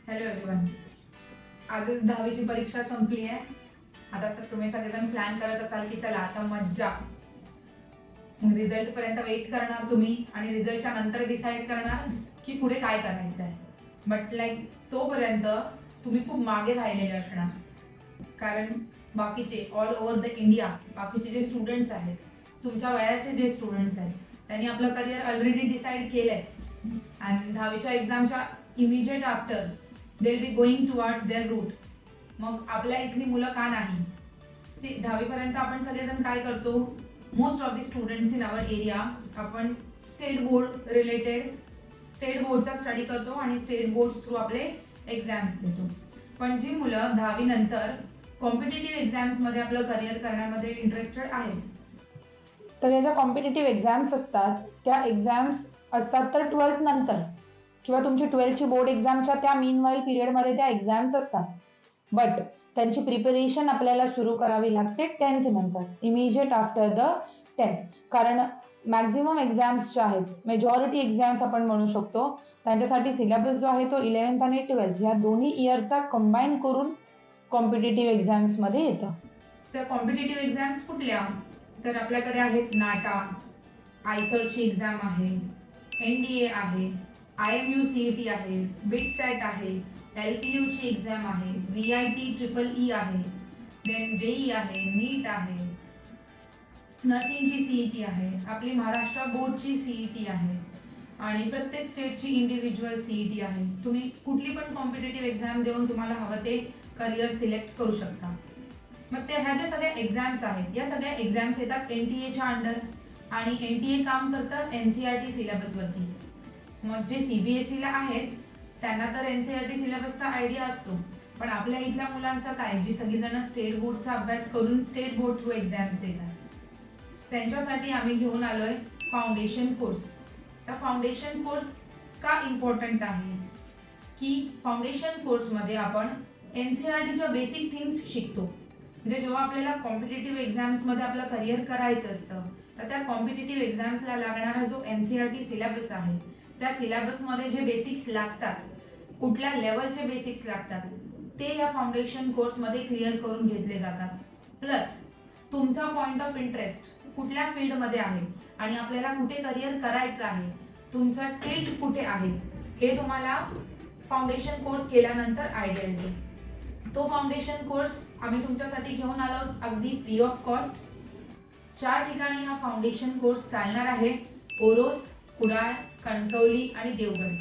Hello everyone. आजच 10वीची परीक्षा संपली आहे. आता तुम्ही सगळेजण प्लॅन करत असाल की चला आता मज्जा. रिझल्ट पर्यंत वेट करणार तुम्ही आणि रिझल्टच्या नंतर डिसाईड करणार की पुढे काय करायचं आहे. बट तोपर्यंत तुम्ही खूप मागे राहिलेले असणार, कारण बाकीचे ऑल ओव्हर द इंडिया बाकीचे जे स्टुडंट्स आहेत, तुमच्या वयाचे जे स्टुडंट्स आहेत, त्यांनी आपलं करिअर ऑलरेडी डिसाईड केलंय आणि 10वीच्या एक्झामच्या immediate after they will be going towards their route. मग आपल्या इथली मुलं का नाही? 10वीपर्यंत आपण सगळेजण काय करतो, most of the students in our area आपण स्टेट बोर्डचा स्टडी करतो आणि स्टेट बोर्ड थ्रू आपले एक्झाम्स देतो. पण जी मुलं 10वी नंतर कॉम्पिटिटिव्ह एक्झाम्समध्ये आपलं करिअर करण्यामध्ये इंटरेस्टेड आहेत, तर या ज्या कॉम्पिटिटिव्ह एक्झाम्स असतात त्या एक्झाम्स असतात तर 12th नंतर किंवा तुमची 12th ची बोर्ड एक्झामच्या त्या मीनवाईल पिरियडमध्ये त्या एक्झाम्स असतात. बट त्यांची प्रिपरेशन आपल्याला सुरू करावी लागते 10th नंतर, इमिजिएट आफ्टर द 10th. कारण मॅक्झिमम एक्झाम्स ज्या आहेत, मेजॉरिटी एक्झाम्स आपण म्हणू शकतो, त्यांच्यासाठी सिलेबस जो आहे तो 11th आणि 12th या दोन्ही इयरचा कंबाईन करून कॉम्पिटिटिव्ह एक्झाम्समध्ये येतं. तर कॉम्पिटिटिव्ह एक्झाम्स कुठल्या? तर आपल्याकडे आहेत नाटा, आयसरची एक्झाम आहे, NDA आहे, IMU CET आहे, बिटसॅट आहे, LPU ची एक्झाम आहे, VIT EEE आहे, देन JEE आहे, नीट आहे, नर्सिंगची CET आहे, आपली महाराष्ट्र बोर्डची CET आहे आणि प्रत्येक स्टेटची इंडिव्हिज्युअल CET आहे. तुम्ही कुठली पण कॉम्पिटिटिव्ह एक्झाम देऊन तुम्हाला हवं ते करिअर सिलेक्ट करू शकता. मग ह्या ज्या सगळ्या एक्झाम्स आहेत, या सगळ्या एक्झाम्स येतात NTA अंडर आणि NTA काम करतं NCERT सिलेबसवरती. मग जे CBSE ला आहेत त्यांना तर NCERT सिलेबसचा आयडिया असतो, पण आपल्या इथल्या मुलांचं काय, जी सगळीजण स्टेट बोर्डचा अभ्यास करून स्टेट बोर्ड थ्रू एक्झाम्स देतात, त्यांच्यासाठी आम्ही घेऊन आलोय फाउंडेशन कोर्स. तर फाउंडेशन कोर्स का इम्पॉर्टंट आहे की फाउंडेशन कोर्समध्ये आपण NCERTच्या बेसिक थिंग्स शिकतो. म्हणजे जेव्हा आपल्याला कॉम्पिटिटिव्ह एक्झाम्समध्ये आपलं करिअर करायचं असतं, तर त्या कॉम्पिटिटिव्ह एक्झाम्सला लागणारा जो NCERT सिलेबस आहे, त्या सिलेबसमध्ये जे बेसिक्स लागतात, कुठल्या लेवलचे बेसिक्स लागतात, ते या फाउंडेशन कोर्समध्ये क्लिअर करून घेतले जातात. प्लस तुमचा पॉइंट ऑफ इंटरेस्ट कुठल्या फील्डमध्ये आहे आणि आपल्याला कुठे करिअर करायचं आहे, तुमचा टिल्ट कुठे आहे, हे तुम्हाला फाउंडेशन कोर्स केल्यानंतर आयडिया येतो. तो फाउंडेशन कोर्स आम्ही तुमच्यासाठी घेऊन आलो अगदी फ्री ऑफ कॉस्ट. 4 ठिकाणी हा फाउंडेशन कोर्स चालणार आहे: ओरोस, कुडाळ, कणकवली आणि देवगड.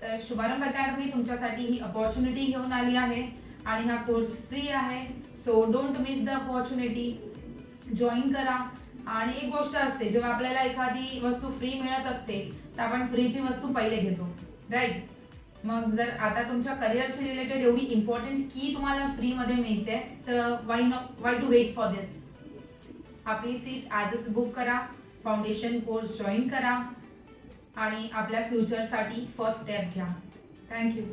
तर शुभारंभ अकॅडमी तुमच्यासाठी ही अपॉर्च्युनिटी घेऊन आली आहे आणि हा कोर्स फ्री आहे. So don't miss the opportunity, join करा. आणि एक गोष्ट असते, जेव्हा आपल्याला एखादी वस्तू फ्री मिळत असते तर आपण फ्रीची वस्तू पहिले घेतो, राईट? मग जर आता तुमच्या करिअरशी रिलेटेड एवढी इम्पॉर्टंट की तुम्हाला फ्रीमध्ये मिळते, तर वाय टू वेट फॉर दिस? आपली सीट आजच बुक करा, फाउंडेशन कोर्स जॉईन करा आणि आपल्या फ्युचरसाठी फर्स्ट स्टेप घ्या. थँक्यू.